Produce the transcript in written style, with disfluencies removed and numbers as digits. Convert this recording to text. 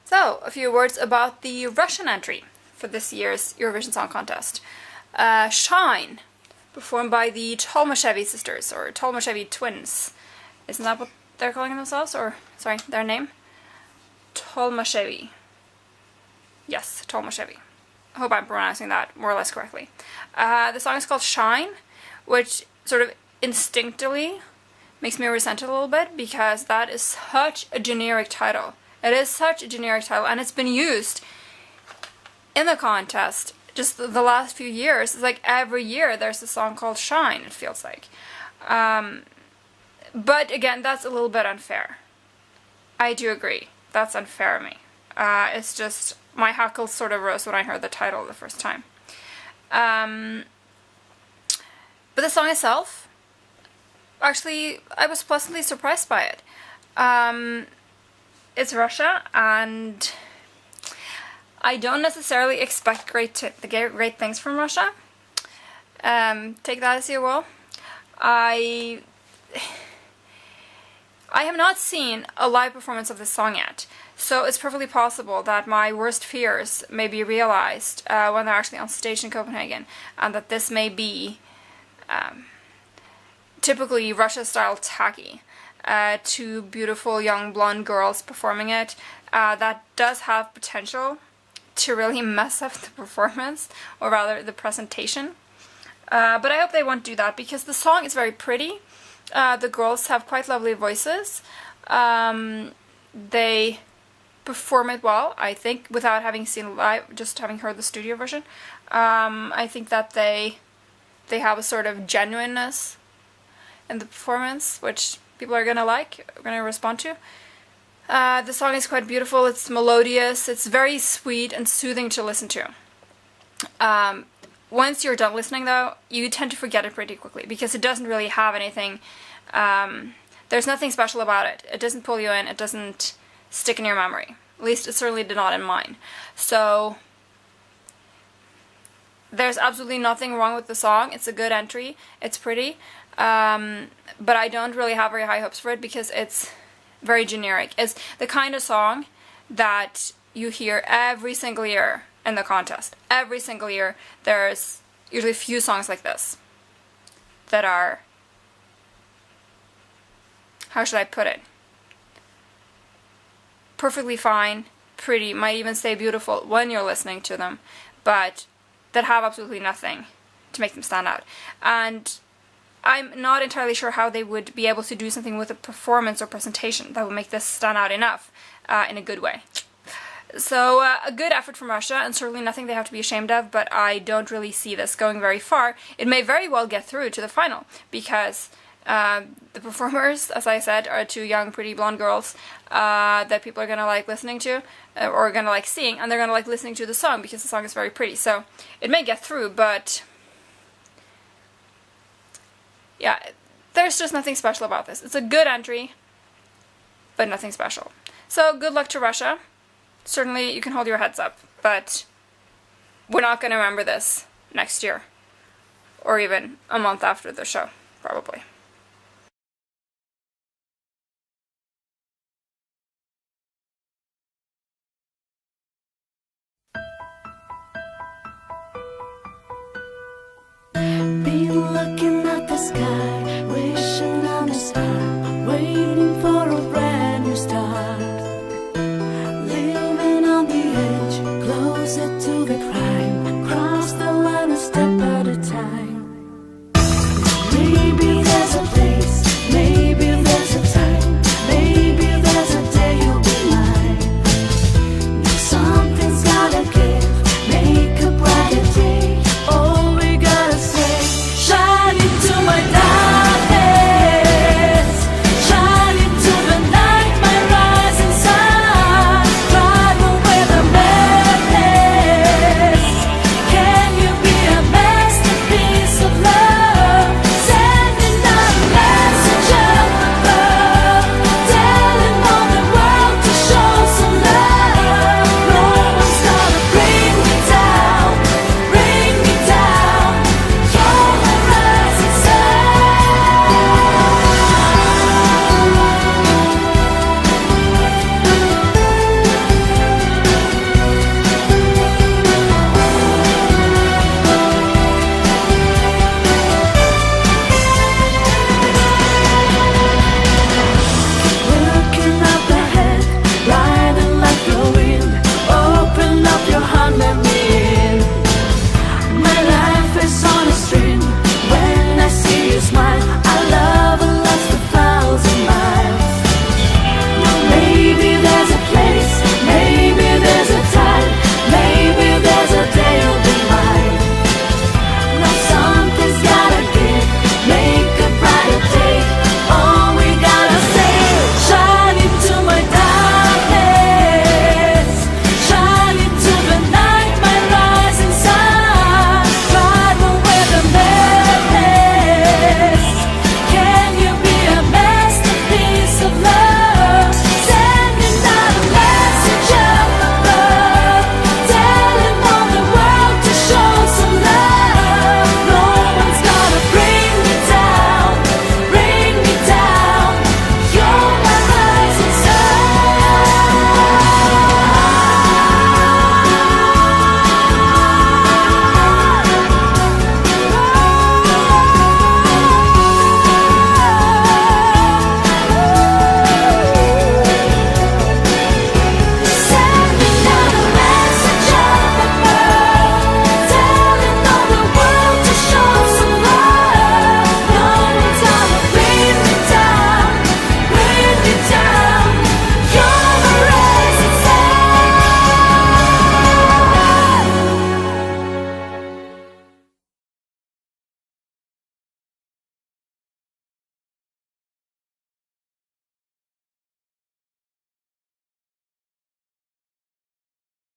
So, a few words about the Russian entry for this year's Eurovision Song Contest. Shine, performed by the Tolmashevi sisters, or Tolmashevi twins. Isn't that what they're calling themselves? Or, sorry, their name? Tolmashevi. Yes, Tolmashevi. I hope I'm pronouncing that more or less correctly. The song is called Shine, which sort of instinctively makes me resent it a little bit, because that is such a generic title. It is such a generic title, and it's been used in the contest just the last few years. It's like every year there's a song called Shine, it feels like. But again, that's a little bit unfair. I do agree. That's unfair of me. It's just, my hackles sort of rose when I heard the title the first time. But the song itself, actually, I was pleasantly surprised by it. It's Russia, and I don't necessarily expect great things from Russia. Take that as you will. I have not seen a live performance of this song yet, so it's perfectly possible that my worst fears may be realized when they're actually on stage in Copenhagen, and that this may be typically Russia-style tacky. Two beautiful young blonde girls performing it. That does have potential to really mess up the performance, or rather the presentation. But I hope they won't do that, because the song is very pretty. The girls have quite lovely voices. They perform it well, I think, without having seen it live, just having heard the studio version. I think that they have a sort of genuineness in the performance, which people are gonna respond to. The song is quite beautiful, it's melodious, it's very sweet and soothing to listen to. Once you're done listening though, you tend to forget it pretty quickly, because it doesn't really have anything, there's nothing special about it. It doesn't pull you in, it doesn't stick in your memory. At least it certainly did not in mine. So, there's absolutely nothing wrong with the song. It's a good entry, it's pretty. But I don't really have very high hopes for it, because it's very generic. It's the kind of song that you hear every single year in the contest. Every single year there's usually a few songs like this that are, how should I put it, perfectly fine, pretty, might even say beautiful when you're listening to them, but that have absolutely nothing to make them stand out. And I'm not entirely sure how they would be able to do something with a performance or presentation that would make this stand out enough in a good way. So a good effort from Russia, and certainly nothing they have to be ashamed of, but I don't really see this going very far. It may very well get through to the final, because the performers, as I said, are two young, pretty blonde girls that people are gonna like listening to, or gonna like seeing, and they're gonna like listening to the song, because the song is very pretty. So it may get through, but yeah, there's just nothing special about this. It's a good entry, but nothing special. So good luck to Russia. Certainly you can hold your heads up, but we're not going to remember this next year, or even a month after the show, probably. Be looking at the sky.